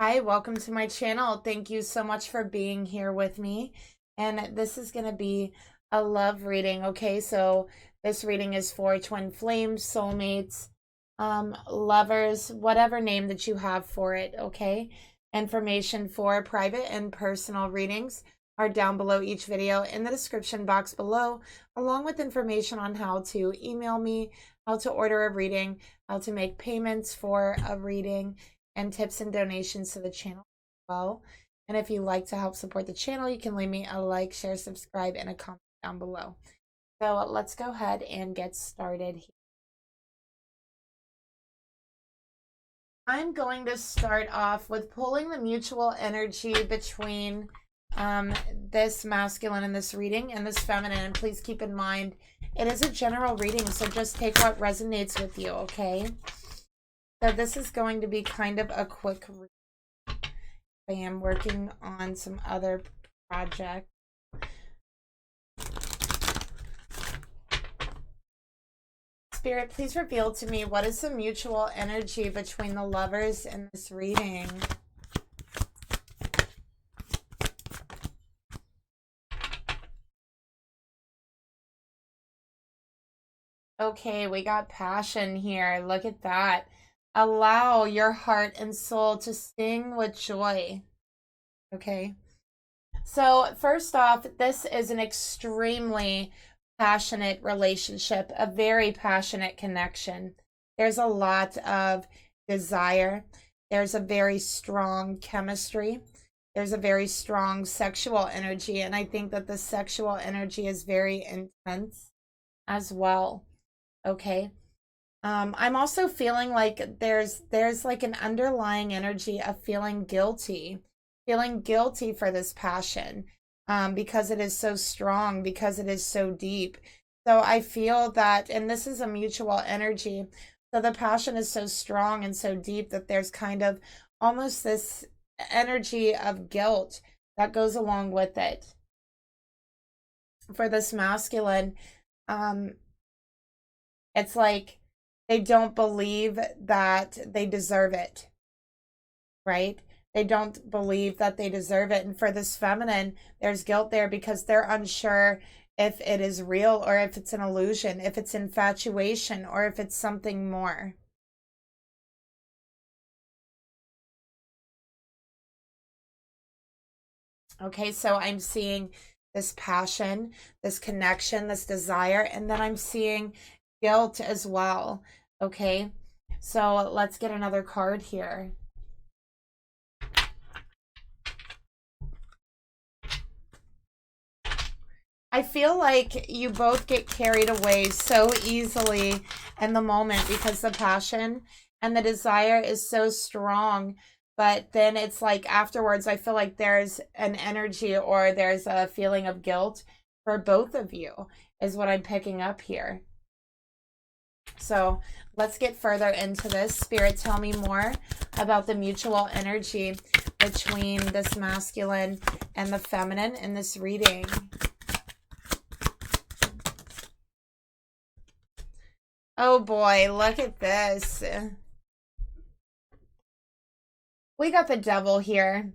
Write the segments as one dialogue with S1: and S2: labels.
S1: Hi, welcome to my channel. Thank you so much for being here with me. And this is going to be a love reading, okay? So this reading is for twin flames, soulmates, lovers, whatever name that you have for it, okay? Information for private and personal readings are down below each video in the description box below, along with information on how to email me, how to order a reading, how to make payments for a reading, and tips and donations to the channel as well. And if you'd like to help support the channel, you can leave me a like, share, subscribe, and a comment down below. So let's go ahead and get started here. I'm going to start off with pulling the mutual energy between this masculine in this reading and this feminine. And please keep in mind, it is a general reading, so just take what resonates with you, okay? So this is going to be kind of a quick read. I am working on some other projects. Spirit, please reveal to me what is the mutual energy between the lovers in this reading. Okay, we got passion here. Look at that. Allow your heart and soul to sing with joy. Okay. So first off, this is an extremely passionate relationship, a very passionate connection. There's a lot of desire. There's a very strong chemistry. There's a very strong sexual energy. And I think that the sexual energy is very intense as well. Okay. I'm also feeling like there's like an underlying energy of feeling guilty for this passion, because it is so strong, because it is so deep. So I feel that, and this is a mutual energy, so the passion is so strong and so deep that there's kind of almost this energy of guilt that goes along with it. For this masculine, it's like they don't believe that they deserve it, right? They don't believe that they deserve it. And for this feminine, there's guilt there because they're unsure if it is real or if it's an illusion, if it's infatuation or if it's something more. Okay, so I'm seeing this passion, this connection, this desire, and then I'm seeing guilt as well. Okay, so let's get another card here. I feel like you both get carried away so easily in the moment because the passion and the desire is so strong. But then it's like afterwards, I feel like there's an energy or there's a feeling of guilt for both of you, is what I'm picking up here. So let's get further into this. Spirit, tell me more about the mutual energy between this masculine and the feminine in this reading. Oh boy, look at this. We got the devil here.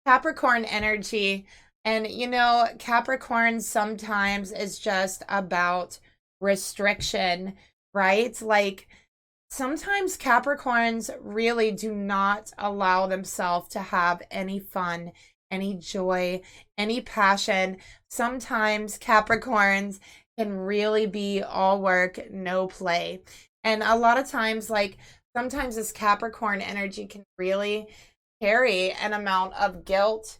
S1: Capricorn energy. And you know, Capricorn sometimes is just about restriction, right? Like sometimes Capricorns really do not allow themselves to have any fun, any joy, any passion. Sometimes Capricorns can really be all work, no play. And a lot of times, like sometimes this Capricorn energy can really carry an amount of guilt,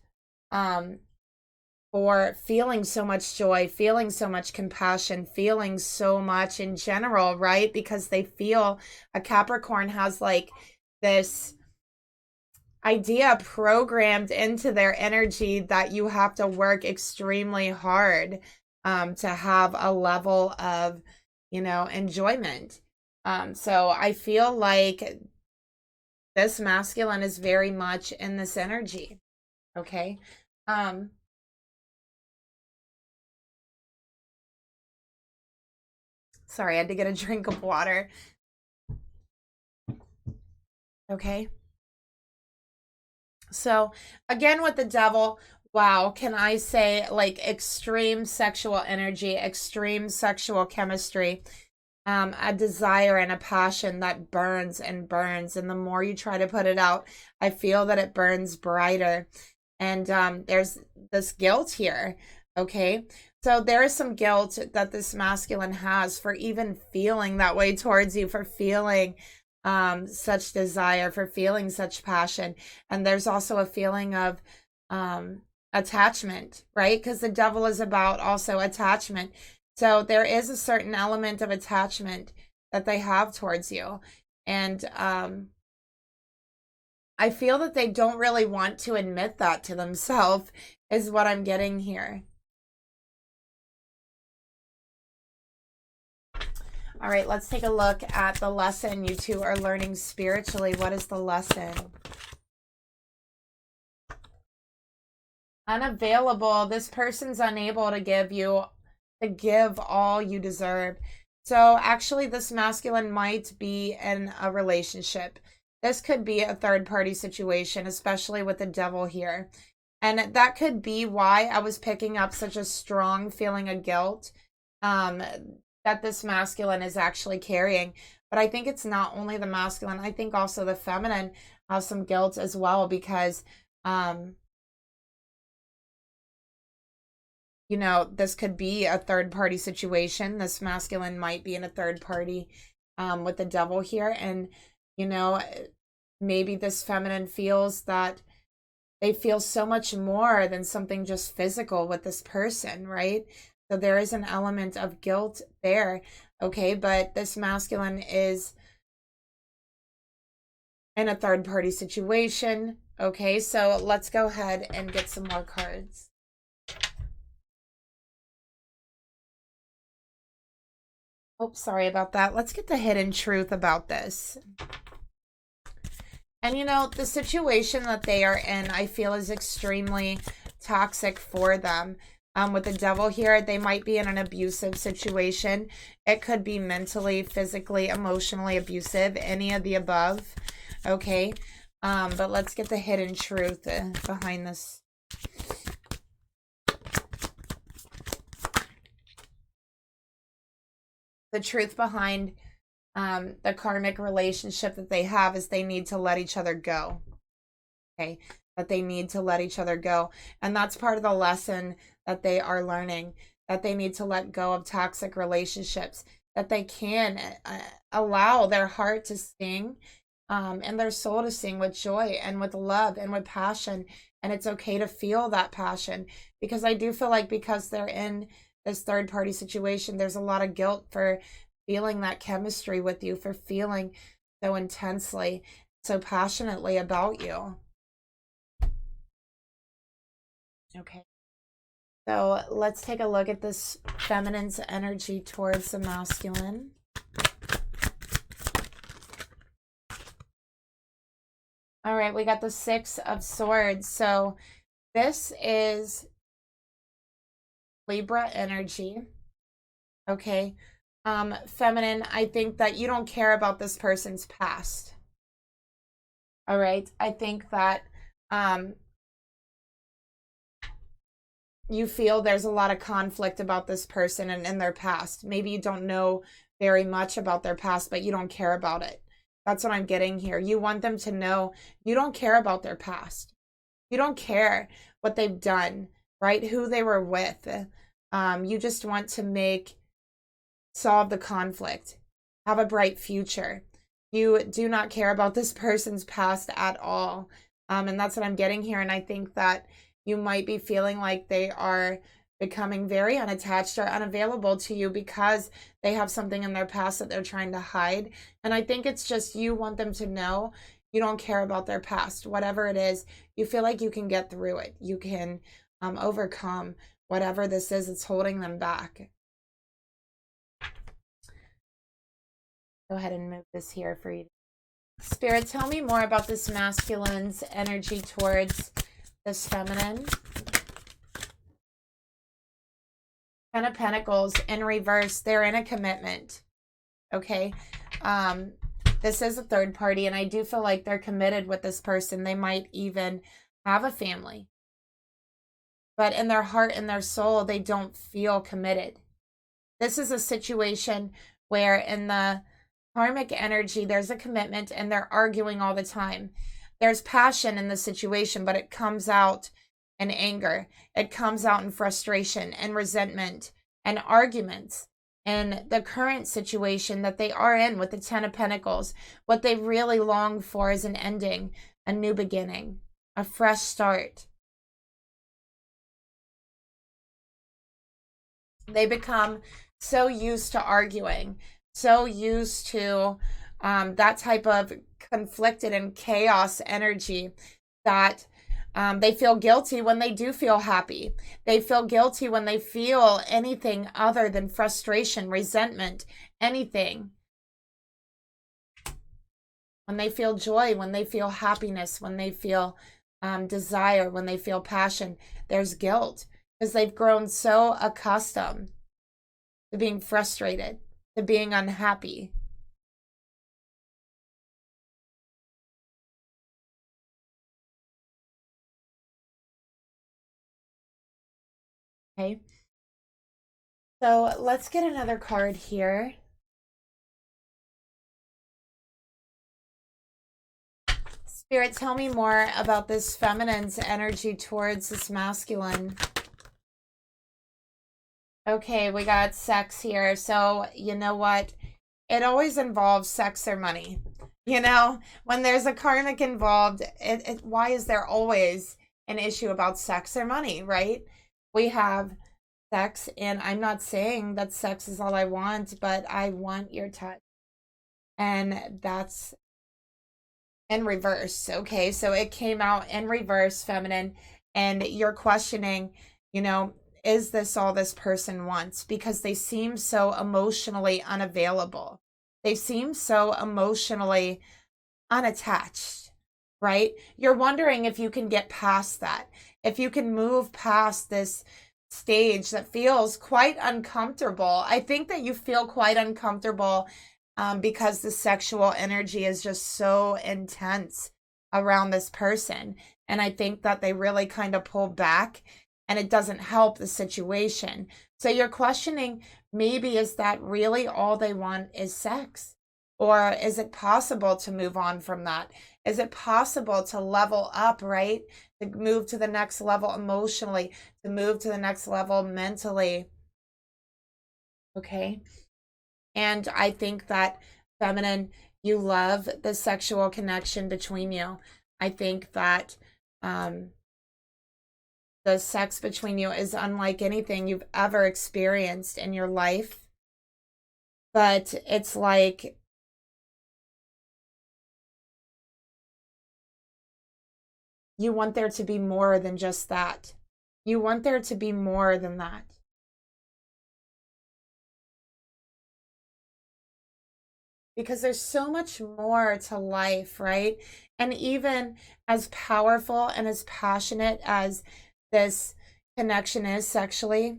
S1: for feeling so much joy, feeling so much compassion, feeling so much in general, right? Because they feel a Capricorn has like this idea programmed into their energy that you have to work extremely hard to have a level of, you know, enjoyment. So I feel like this masculine is very much in this energy, okay? Sorry, I had to get a drink of water. Okay. So again, with the devil, wow, can I say, like, extreme sexual energy, extreme sexual chemistry, a desire and a passion that burns and burns. And the more you try to put it out, I feel that it burns brighter. And there's this guilt here. Okay. So there is some guilt that this masculine has for even feeling that way towards you, for feeling such desire, for feeling such passion. And there's also a feeling of attachment, right? Because the devil is about also attachment. So there is a certain element of attachment that they have towards you. And I feel that they don't really want to admit that to themselves, is what I'm getting here. All right, let's take a look at the lesson you two are learning spiritually. What is the lesson? Unavailable. This person's unable to give all you deserve. So actually, this masculine might be in a relationship. This could be a third-party situation, especially with the devil here. And that could be why I was picking up such a strong feeling of guilt that this masculine is actually carrying. But I think it's not only the masculine. I think also the feminine has some guilt as well, because you know, this could be a third party situation. This masculine might be in a third party with the devil here. And, you know, maybe this feminine feels that they feel so much more than something just physical with this person, right? So there is an element of guilt there, okay? But this masculine is in a third party situation, okay? So let's go ahead and get some more cards. Oh, sorry about that. Let's get the hidden truth about this. And, you know, the situation that they are in, I feel, is extremely toxic for them. With the devil here, they might be in an abusive situation. It could be mentally, physically, emotionally abusive, any of the above. Okay. But let's get the hidden truth behind this. The truth behind the karmic relationship that they have is they need to let each other go. Okay. That they need to let each other go. And that's part of the lesson that they are learning, that they need to let go of toxic relationships, that they can allow their heart to sing and their soul to sing with joy and with love and with passion. And it's okay to feel that passion, because I do feel like because they're in this third party situation, there's a lot of guilt for feeling that chemistry with you, for feeling so intensely, so passionately about you. Okay. So let's take a look at this feminine's energy towards the masculine. All right, we got the 6 of Swords. So this is Libra energy. Okay. Feminine, I think that you don't care about this person's past. All right. I think that you feel there's a lot of conflict about this person and in their past. Maybe you don't know very much about their past, but you don't care about it. That's what I'm getting here. You want them to know you don't care about their past. You don't care what they've done, right? Who they were with. You just want to solve the conflict, have a bright future. You do not care about this person's past at all. And that's what I'm getting here. And I think that you might be feeling like they are becoming very unattached or unavailable to you because they have something in their past that they're trying to hide. And I think it's just you want them to know you don't care about their past. Whatever it is, you feel like you can get through it. You can overcome whatever this is that's holding them back. Go ahead and move this here for you. Spirit, tell me more about this masculine's energy towards this feminine. 10 of Pentacles in reverse. They're in a commitment. Okay. This is a third party, and I do feel like they're committed with this person. They might even have a family, but in their heart and their soul, they don't feel committed. This is a situation where in the karmic energy, there's a commitment and they're arguing all the time. There's passion in the situation, but it comes out in anger. It comes out in frustration and resentment and arguments. And the current situation that they are in with the Ten of Pentacles, what they really long for is an ending, a new beginning, a fresh start. They become so used to arguing, so used to that type of conflicted and chaos energy that they feel guilty when they do feel happy. They feel guilty when they feel anything other than frustration, resentment, anything. When they feel joy, when they feel happiness, when they feel desire, when they feel passion, there's guilt because they've grown so accustomed to being frustrated, to being unhappy. Okay. So let's get another card here. Spirit, tell me more about this feminine's energy towards this masculine. Okay, we got sex here. So, you know what? It always involves sex or money. You know, when there's a karmic involved, why is there always an issue about sex or money, right? We have sex, and I'm not saying that sex is all I want, but I want your touch. And that's in reverse. Okay, so it came out in reverse, feminine, and you're questioning, you know, is this all this person wants? Because they seem so emotionally unavailable. They seem so emotionally unattached, right? You're wondering if you can get past that, if you can move past this stage that feels quite uncomfortable. I think that you feel quite uncomfortable because the sexual energy is just so intense around this person. And I think that they really kind of pull back and it doesn't help the situation. So you're questioning, maybe is that really all they want is sex? Or is it possible to move on from that? Is it possible to level up, right? To move to the next level emotionally, to move to the next level mentally. Okay. And I think that, feminine, you love the sexual connection between you. I think that the sex between you is unlike anything you've ever experienced in your life. But it's like you want there to be more than just that. You want there to be more than that. Because there's so much more to life, right? And even as powerful and as passionate as this connection is sexually,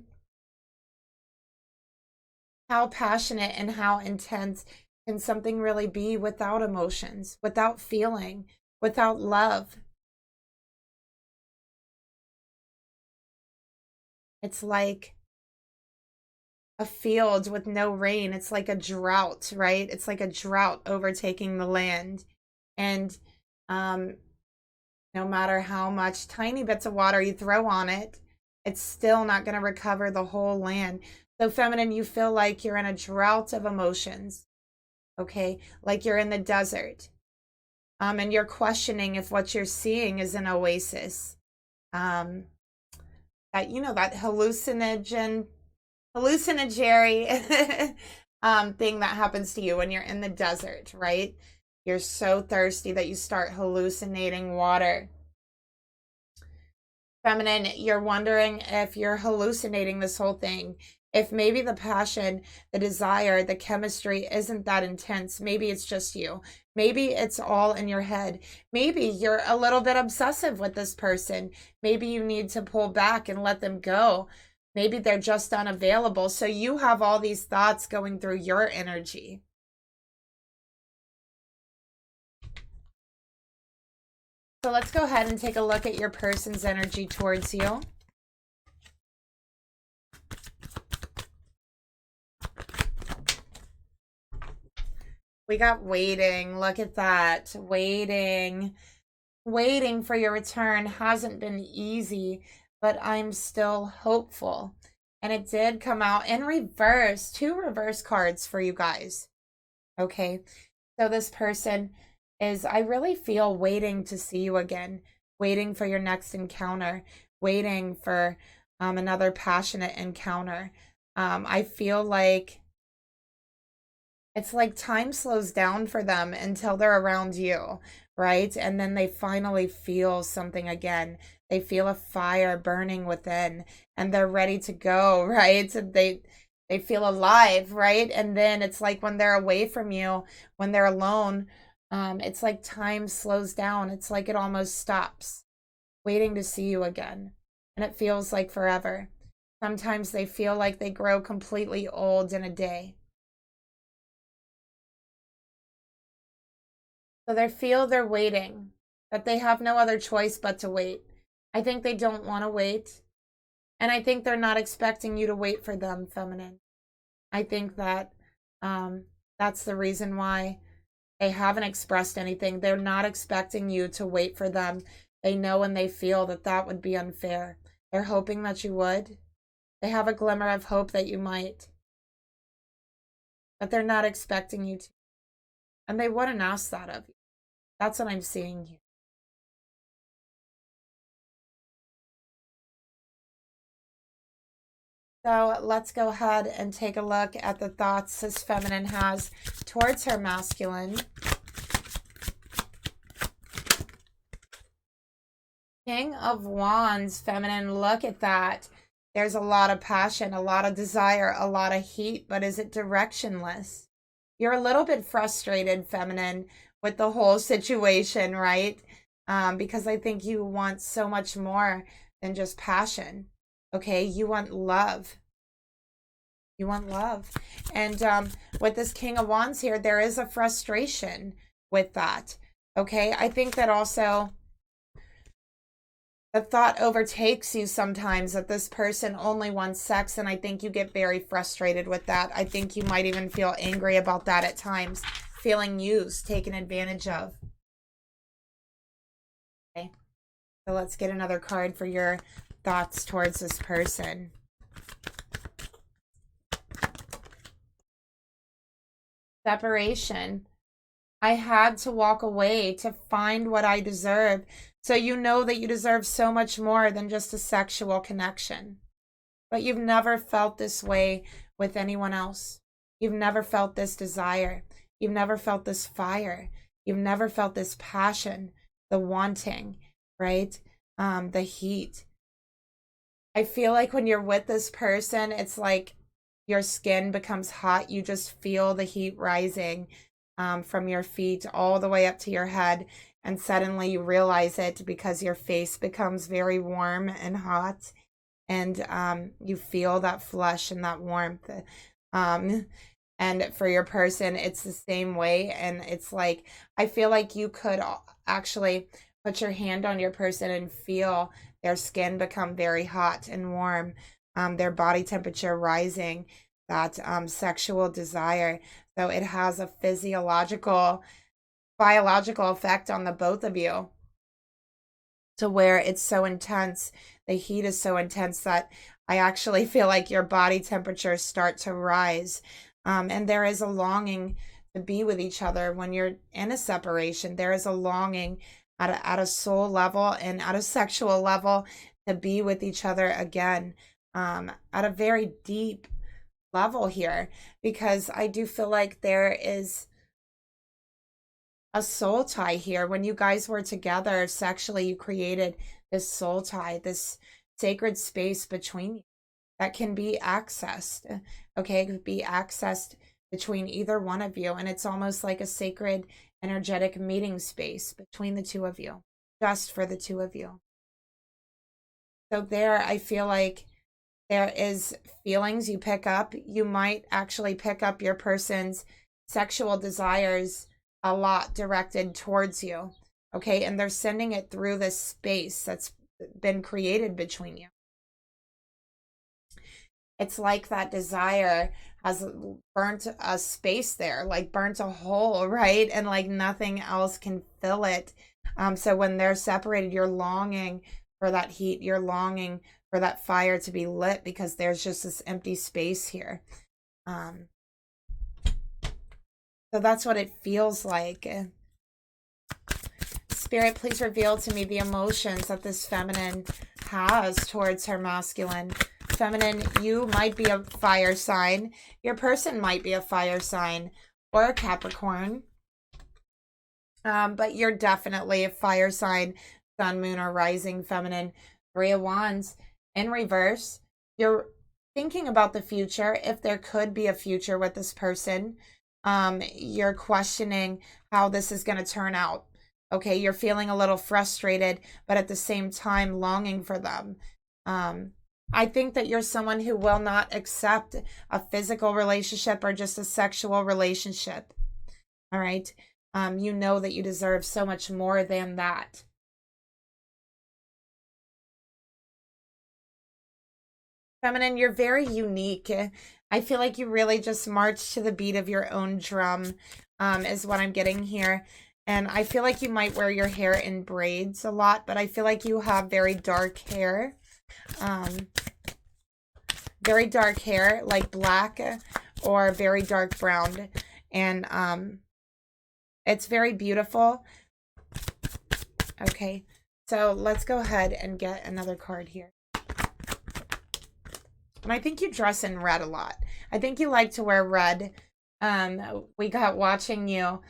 S1: how passionate and how intense can something really be without emotions, without feeling, without love? It's like a field with no rain. It's like a drought, right? It's like a drought overtaking the land. And no matter how much tiny bits of water you throw on it, it's still not going to recover the whole land. So feminine, you feel like you're in a drought of emotions, okay? Like you're in the desert. And you're questioning if what you're seeing is an oasis. That, you know, that hallucinatory thing that happens to you when you're in the desert, right? You're so thirsty that you start hallucinating water. Feminine, you're wondering if you're hallucinating this whole thing. If maybe the passion, the desire, the chemistry isn't that intense. Maybe it's just you. Maybe it's all in your head. Maybe you're a little bit obsessive with this person. Maybe you need to pull back and let them go. Maybe they're just unavailable. So you have all these thoughts going through your energy. So let's go ahead and take a look at your person's energy towards you. We got waiting. Look at that. Waiting. Waiting for your return hasn't been easy, but I'm still hopeful. And it did come out in reverse. 2 reverse cards for you guys. Okay. So this person is, I really feel, waiting to see you again. Waiting for your next encounter. Waiting for another passionate encounter. I feel like it's like time slows down for them until they're around you, right? And then they finally feel something again. They feel a fire burning within and they're ready to go, right? They feel alive, right? And then it's like when they're away from you, when they're alone, it's like time slows down. It's like it almost stops, waiting to see you again. And it feels like forever. Sometimes they feel like they grow completely old in a day. So they feel they're waiting, that they have no other choice but to wait. I think they don't want to wait. And I think they're not expecting you to wait for them, feminine. I think that that's the reason why they haven't expressed anything. They're not expecting you to wait for them. They know and they feel that that would be unfair. They're hoping that you would. They have a glimmer of hope that you might. But they're not expecting you to. And they wouldn't ask that of you. That's what I'm seeing here. So let's go ahead and take a look at the thoughts this feminine has towards her masculine. King of Wands, feminine, look at that. There's a lot of passion, a lot of desire, a lot of heat, but is it directionless? You're a little bit frustrated, feminine, with the whole situation, right? Because I think you want so much more than just passion. Okay, you want love. You want love. And with this King of Wands here, there is a frustration with that. Okay, I think that also the thought overtakes you sometimes that this person only wants sex, and I think you get very frustrated with that. I think you might even feel angry about that at times, feeling used, taken advantage of. Okay, so let's get another card for your thoughts towards this person. Separation. I had to walk away to find what I deserve. So you know that you deserve so much more than just a sexual connection. But you've never felt this way with anyone else. You've never felt this desire. You've never felt this fire. You've never felt this passion, the wanting, right? The heat. I feel like when you're with this person, it's like your skin becomes hot. You just feel the heat rising from your feet all the way up to your head. And suddenly you realize it because your face becomes very warm and hot. And you feel that flush and that warmth. And for your person, it's the same way. And it's like, I feel like you could actually put your hand on your person and feel their skin become very hot and warm, their body temperature rising, that sexual desire. So it has a biological effect on the both of you, to where it's so intense. The heat is so intense that I actually feel like your body temperatures start to rise. And there is a longing to be with each other when you're in a separation. There is a longing at a soul level and at a sexual level to be with each other again, at a very deep level here, because I do feel like there is a soul tie here. When you guys were together sexually, you created this soul tie, this sacred space between you that can be accessed. Okay, it could be accessed between either one of you, and it's almost like a sacred energetic meeting space between the two of you, just for the two of you. So there, I feel like there is feelings you pick up. You might actually pick up your person's sexual desires a lot directed towards you. Okay, and they're sending it through this space that's been created between you. It's like that desire has burnt a space there, like burnt a hole, right? And like nothing else can fill it. So when they're separated, you're longing for that heat. You're longing for that fire to be lit because there's just this empty space here. So that's what it feels like. Spirit, please reveal to me the emotions that this feminine has towards her masculine. Feminine, you might be a fire sign. Your person might be a fire sign or a Capricorn. But you're definitely a fire sign, sun, moon, or rising feminine. 3 of Wands in reverse. You're thinking about the future, if there could be a future with this person. You're questioning how this is going to turn out. Okay, you're feeling a little frustrated, but at the same time longing for them. I think that you're someone who will not accept a physical relationship or just a sexual relationship. All right. You know that you deserve so much more than that. Feminine, you're very unique. I feel like you really just march to the beat of your own drum, is what I'm getting here. And I feel like you might wear your hair in braids a lot, but I feel like you have very dark hair. Very dark hair, like black or very dark brown. And it's very beautiful. Okay, so let's go ahead and get another card here. And I think you dress in red a lot. I think you like to wear red. We got watching you.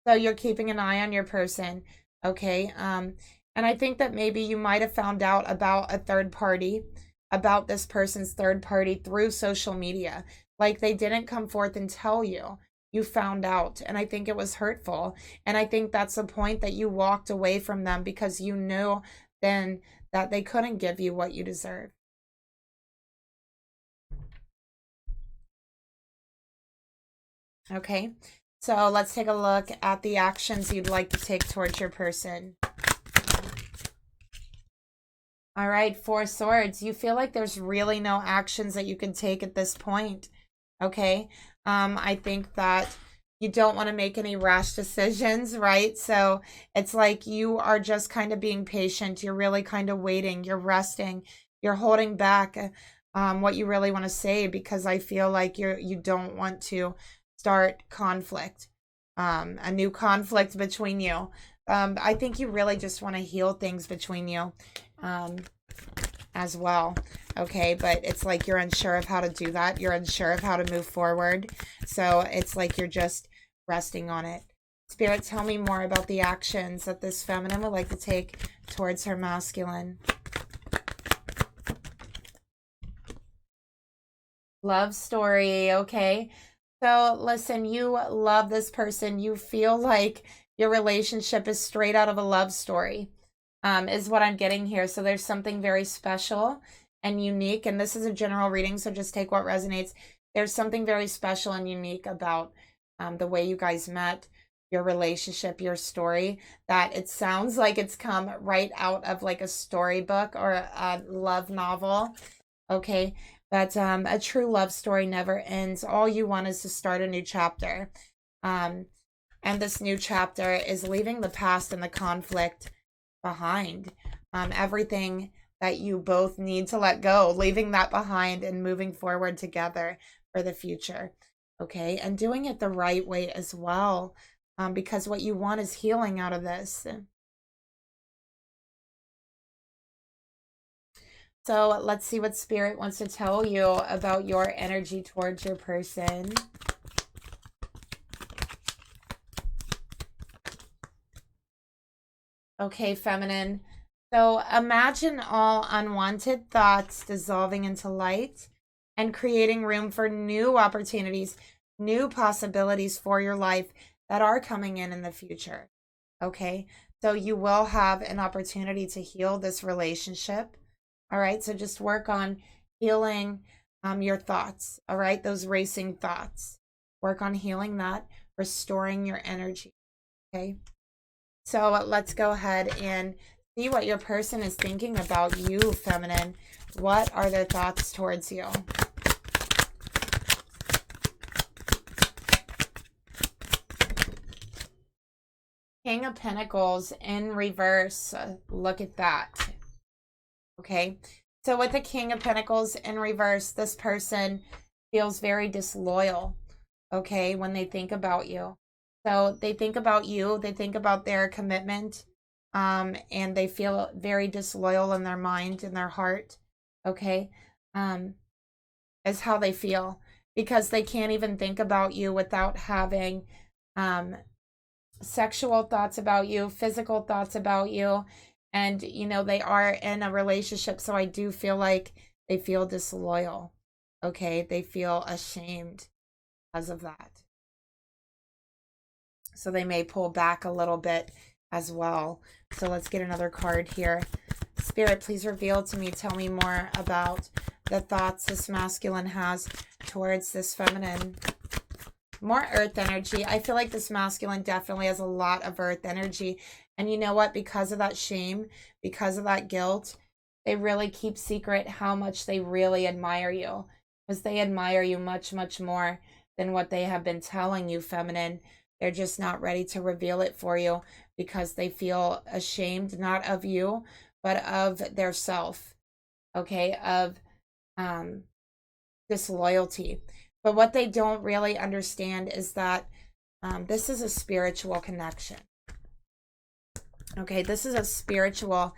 S1: So you're keeping an eye on your person. Okay. And I think that maybe you might have found out about a third party, about this person's third party through social media. Like they didn't come forth and tell you. You found out. And I think it was hurtful. And I think that's the point that you walked away from them because you knew then that they couldn't give you what you deserve. Okay, so let's take a look at the actions you'd like to take towards your person. All right, 4 swords. You feel like there's really no actions that you can take at this point. Okay, I think that you don't want to make any rash decisions, right? So it's like you are just kind of being patient. You're really kind of waiting. You're resting. You're holding back what you really want to say because I feel like you don't want to start conflict, a new conflict between you. I think you really just want to heal things between you as well. Okay, but it's like you're unsure of how to do that. You're unsure of how to move forward. So it's like you're just resting on it. Spirit, tell me more about the actions that this feminine would like to take towards her masculine. Love story, okay? So listen, you love this person. You feel like your relationship is straight out of a love story, is what I'm getting here. So there's something very special and unique. And this is a general reading, so just take what resonates. There's something very special and unique about the way you guys met, your relationship, your story, that it sounds like it's come right out of like a storybook or a love novel. Okay. But a true love story never ends. All you want is to start a new chapter. And this new chapter is leaving the past and the conflict behind. Everything that you both need to let go, leaving that behind and moving forward together for the future. Okay, and doing it the right way as well. Because what you want is healing out of this. So let's see what Spirit wants to tell you about your energy towards your person. Okay, feminine. So imagine all unwanted thoughts dissolving into light and creating room for new opportunities, new possibilities for your life that are coming in the future. Okay, so you will have an opportunity to heal this relationship. All right, so just work on healing your thoughts. All right, those racing thoughts. Work on healing that, restoring your energy. Okay. So let's go ahead and see what your person is thinking about you, feminine. What are their thoughts towards you? King of Pentacles in reverse. Look at that. Okay. So with the King of Pentacles in reverse, this person feels very disloyal, okay, when they think about you. So they think about you, they think about their commitment, and they feel very disloyal in their mind, in their heart, okay, is how they feel, because they can't even think about you without having sexual thoughts about you, physical thoughts about you. And, you know, they are in a relationship. So I do feel like they feel disloyal. Okay. They feel ashamed because of that. So they may pull back a little bit as well. So let's get another card here. Spirit, please reveal to me, tell me more about the thoughts this masculine has towards this feminine. More earth energy. I feel like this masculine definitely has a lot of earth energy. And you know what? Because of that shame, because of that guilt, they really keep secret how much they really admire you. Because they admire you much, much more than what they have been telling you, feminine. They're just not ready to reveal it for you because they feel ashamed, not of you, but of their self. Okay? Of disloyalty. But what they don't really understand is that this is a spiritual connection. Okay, this is a spiritual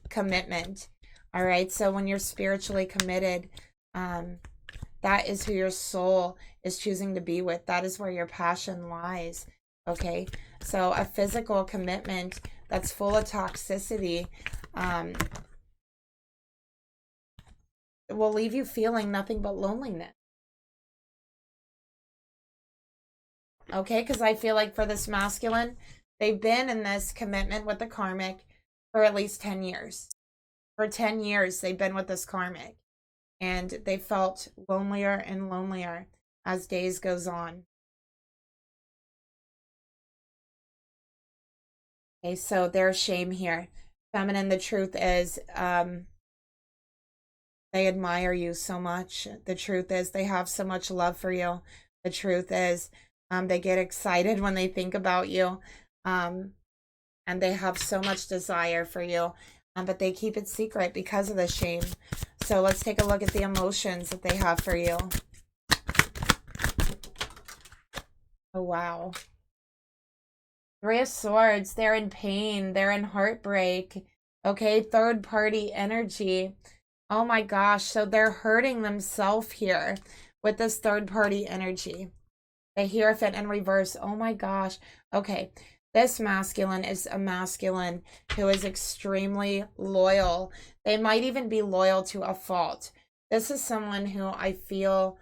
S1: commitment. All right, so when you're spiritually committed, that is who your soul is choosing to be with. That is where your passion lies. Okay, so a physical commitment that's full of toxicity will leave you feeling nothing but loneliness. Okay, because I feel like for this masculine, they've been in this commitment with the karmic for at least 10 years. For 10 years, they've been with this karmic. And they felt lonelier and lonelier as days goes on. Okay, so there's shame here. Feminine, the truth is, they admire you so much. The truth is, they have so much love for you. The truth is, they get excited when they think about you. And they have so much desire for you. But they keep it secret because of the shame. So let's take a look at the emotions that they have for you. Oh, wow. Three of Swords. They're in pain. They're in heartbreak. Okay, third party energy. Oh my gosh. So they're hurting themselves here with this third party energy. The Hierophant in reverse. Oh my gosh. Okay. This masculine is a masculine who is extremely loyal. They might even be loyal to a fault. This is someone who I feel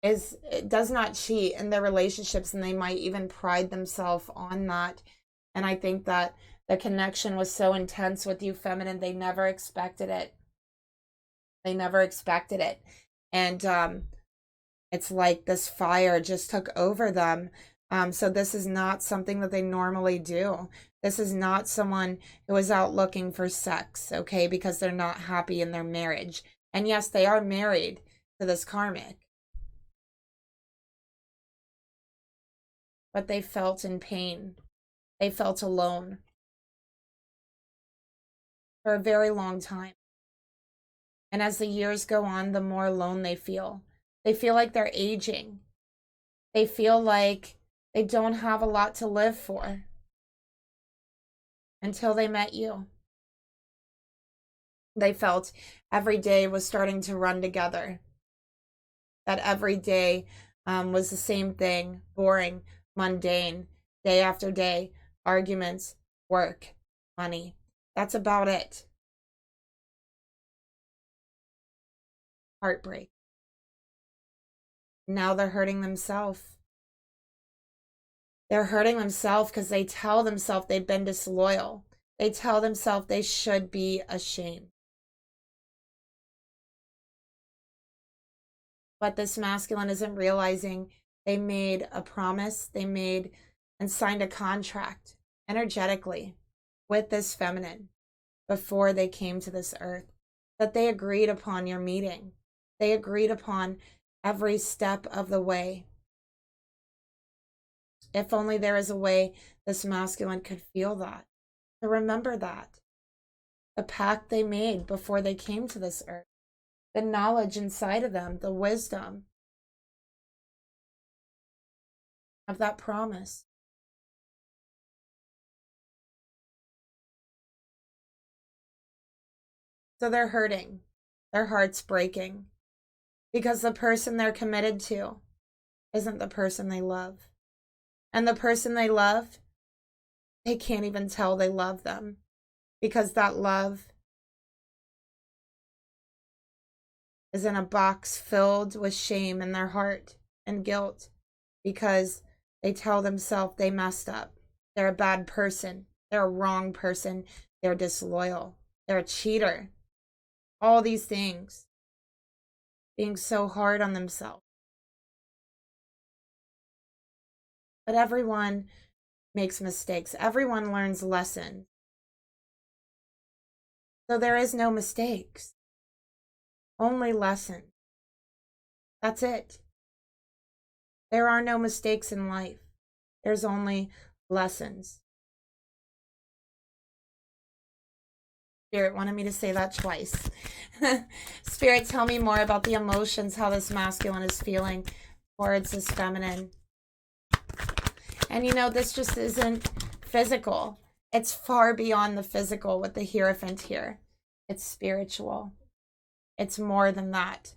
S1: does not cheat in their relationships, and they might even pride themselves on that. And I think that the connection was so intense with you, feminine, they never expected it. They never expected it. And it's like this fire just took over them. So this is not something that they normally do. This is not someone who is out looking for sex, okay, because they're not happy in their marriage. And yes, they are married to this karmic. But they felt in pain. They felt alone for a very long time. And as the years go on, the more alone they feel. They feel like they're aging. They feel like they don't have a lot to live for until they met you. They felt every day was starting to run together. That every day was the same thing, boring, mundane, day after day, arguments, work, money. That's about it. Heartbreak. Now they're hurting themselves. They're hurting themselves because they tell themselves they've been disloyal. They tell themselves they should be ashamed. But this masculine isn't realizing they made a promise. They made and signed a contract. energetically with this feminine before they came to this earth, that they agreed upon your meeting. They agreed upon every step of the way. If only there is a way this masculine could feel that, to remember that. The pact they made before they came to this earth, the knowledge inside of them, the wisdom of that promise. So they're hurting, their heart's breaking, because the person they're committed to isn't the person they love. And the person they love, they can't even tell they love them, because that love is in a box filled with shame in their heart and guilt, because they tell themselves they messed up. They're a bad person. They're a wrong person. They're disloyal. They're a cheater. All these things. Being so hard on themselves. But everyone makes mistakes. Everyone learns lessons. So there is no mistakes. Only lessons. That's it. There are no mistakes in life. There's only lessons. Spirit wanted me to say that twice. Spirit, tell me more about the emotions, how this masculine is feeling towards this feminine. And you know, this just isn't physical. It's far beyond the physical with the Hierophant here. It's spiritual. It's more than that.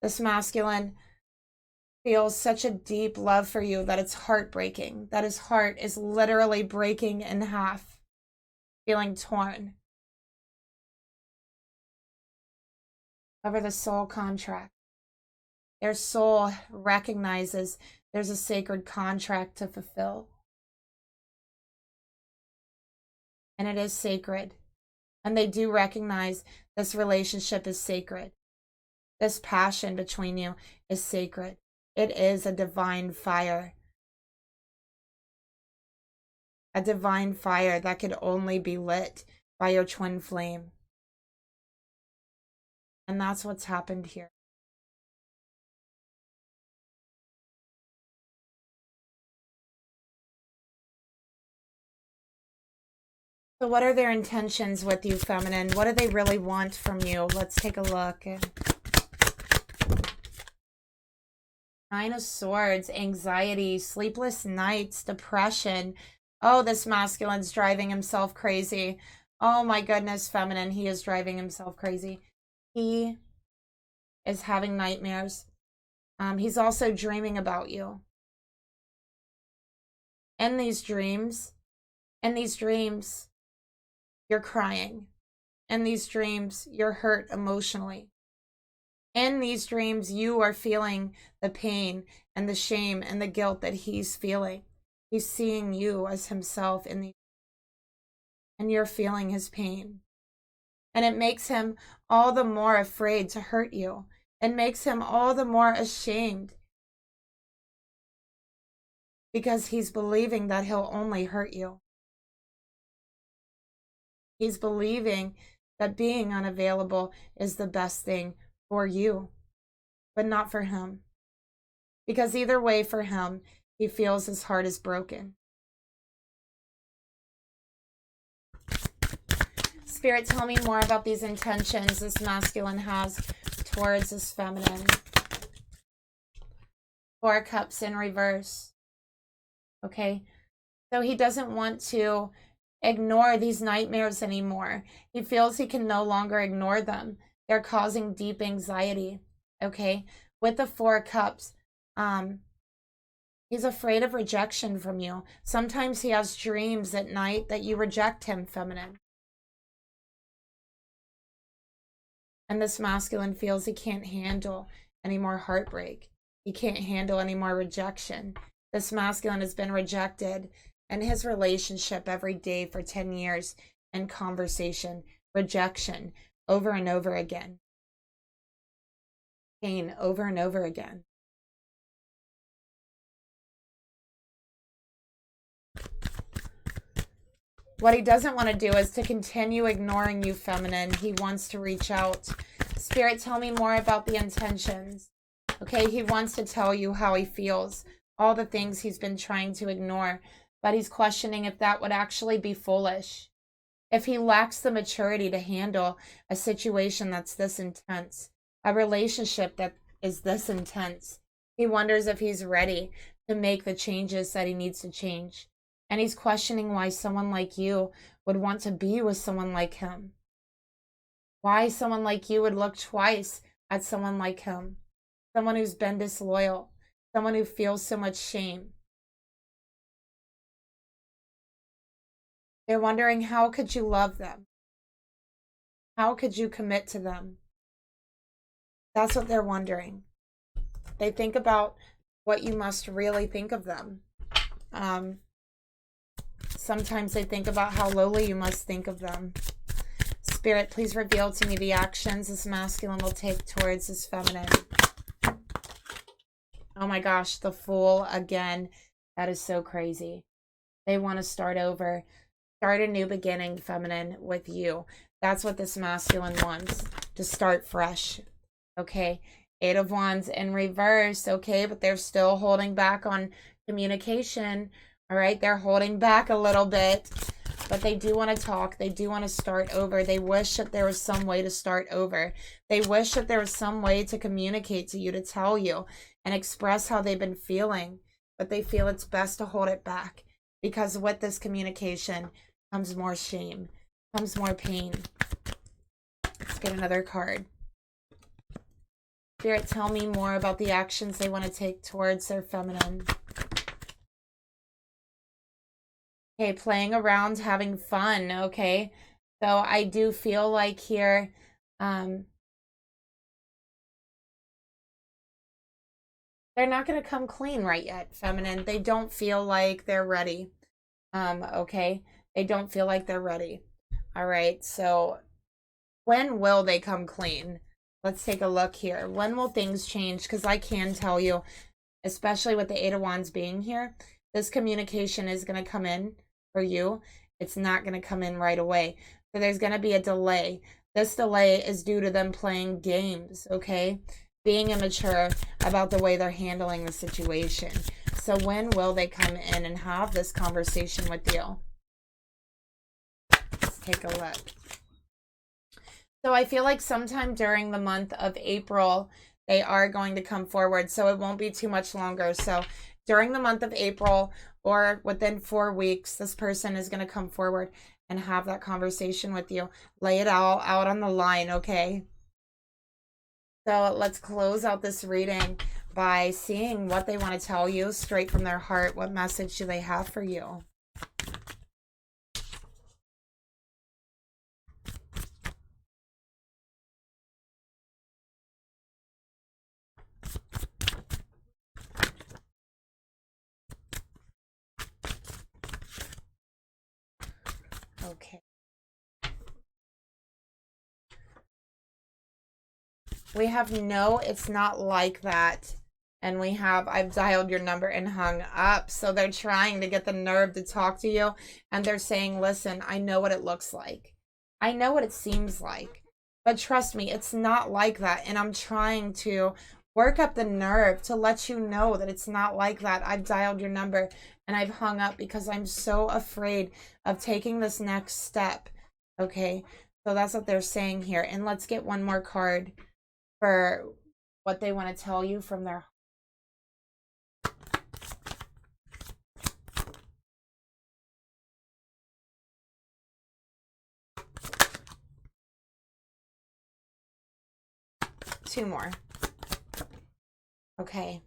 S1: This masculine feels such a deep love for you that it's heartbreaking, that his heart is literally breaking in half, feeling torn over the soul contract. Their soul recognizes there's a sacred contract to fulfill. And it is sacred. And they do recognize this relationship is sacred. This passion between you is sacred. It is a divine fire. A divine fire that could only be lit by your twin flame. And that's what's happened here. So what are their intentions with you, feminine? What do they really want from you? Let's take a look. Nine of Swords, anxiety, sleepless nights, depression. Oh, this masculine's driving himself crazy. Oh my goodness, feminine, he is driving himself crazy. He is having nightmares. He's also dreaming about you. In these dreams, you're crying. In these dreams, you're hurt emotionally. In these dreams, you are feeling the pain and the shame and the guilt that he's feeling. He's seeing you as himself in the, and you're feeling his pain. And it makes him all the more afraid to hurt you. It makes him all the more ashamed, because he's believing that he'll only hurt you. He's believing that being unavailable is the best thing for you, but not for him. Because either way for him, he feels his heart is broken. Spirit, tell me more about these intentions this masculine has towards this feminine. Four of Cups in reverse. Okay, so he doesn't want to ignore these nightmares anymore. He feels he can no longer ignore them. They're causing deep anxiety. Okay, with the Four of Cups, he's afraid of rejection from you. Sometimes he has dreams at night that you reject him, feminine. And this masculine feels he can't handle any more heartbreak. He can't handle any more rejection. This masculine has been rejected in his relationship every day for 10 years in conversation. Rejection over and over again. Pain over and over again. What he doesn't want to do is to continue ignoring you, feminine. He wants to reach out. Spirit, tell me more about the intentions. Okay, he wants to tell you how he feels, all the things he's been trying to ignore, but he's questioning if that would actually be foolish. If he lacks the maturity to handle a situation that's this intense, a relationship that is this intense, he wonders if he's ready to make the changes that he needs to change. And he's questioning why someone like you would want to be with someone like him. Why someone like you would look twice at someone like him. Someone who's been disloyal. Someone who feels so much shame. They're wondering, how could you love them? How could you commit to them? That's what they're wondering. They think about what you must really think of them. Sometimes they think about how lowly you must think of them. Spirit, please reveal to me the actions this masculine will take towards this feminine. Oh my gosh, the Fool again. That is so crazy. They want to start over. Start a new beginning, feminine, with you. That's what this masculine wants. To start fresh. Okay. 8 of Wands in reverse. Okay. But they're still holding back on communication. All right. They're holding back a little bit. But they do want to talk. They do want to start over. They wish that there was some way to start over. They wish that there was some way to communicate to you, to tell you and express how they've been feeling. But they feel it's best to hold it back. Because with this communication comes more shame, comes more pain. Let's get another card. Spirit, tell me more about the actions they want to take towards their feminine. Okay, playing around, having fun, okay? So I do feel like here, they're not going to come clean right yet, feminine. They don't feel like they're ready, okay? They don't feel like they're ready. All right, so when will they come clean? Let's take a look here. When will things change? Because I can tell you, especially with the 8 of Wands being here, this communication is going to come in for you. It's not going to come in right away. So there's going to be a delay. This delay is due to them playing games, okay? Being immature about the way they're handling the situation. So when will they come in and have this conversation with you? Let's take a look. So I feel like sometime during the month of April, they are going to come forward. So it won't be too much longer. So during the month of April or within 4 weeks, this person is going to come forward and have that conversation with you. Lay it all out on the line, okay? So let's close out this reading by seeing what they want to tell you straight from their heart. What message do they have for you? Okay. We have no, it's not like that. And we have, I've dialed your number and hung up. So they're trying to get the nerve to talk to you. And they're saying, listen, I know what it looks like. I know what it seems like. But trust me, it's not like that. And I'm trying to work up the nerve to let you know that it's not like that. I've dialed your number and I've hung up because I'm so afraid of taking this next step. Okay, so that's what they're saying here. And let's get one more card for what they want to tell you from their heart. Two more. Okay.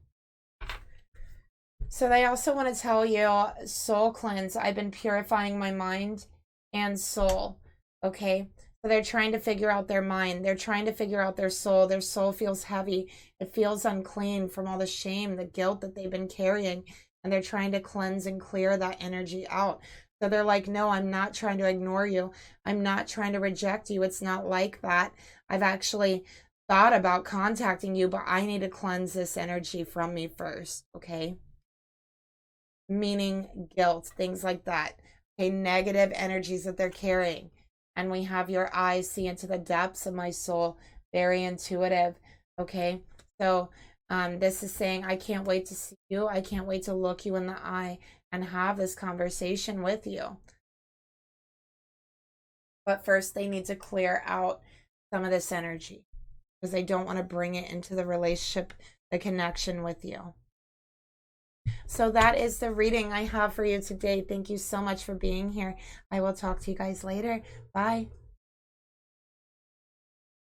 S1: So they also want to tell you, soul cleanse. I've been purifying my mind and soul. Okay. So they're trying to figure out their mind. They're trying to figure out their soul. Their soul feels heavy. It feels unclean from all the shame, the guilt that they've been carrying. And they're trying to cleanse and clear that energy out. So they're like, no, I'm not trying to ignore you. I'm not trying to reject you. It's not like that. I've actually thought about contacting you, but I need to cleanse this energy from me first, okay? Meaning guilt, things like that. Okay, negative energies that they're carrying. And we have your eyes see into the depths of my soul. Very intuitive. Okay, so this is saying, I can't wait to see you. I can't wait to look you in the eye and have this conversation with you. But first, they need to clear out some of this energy because they don't want to bring it into the relationship, the connection with you. So that is the reading I have for you today. Thank you so much for being here. I will talk to you guys later. Bye.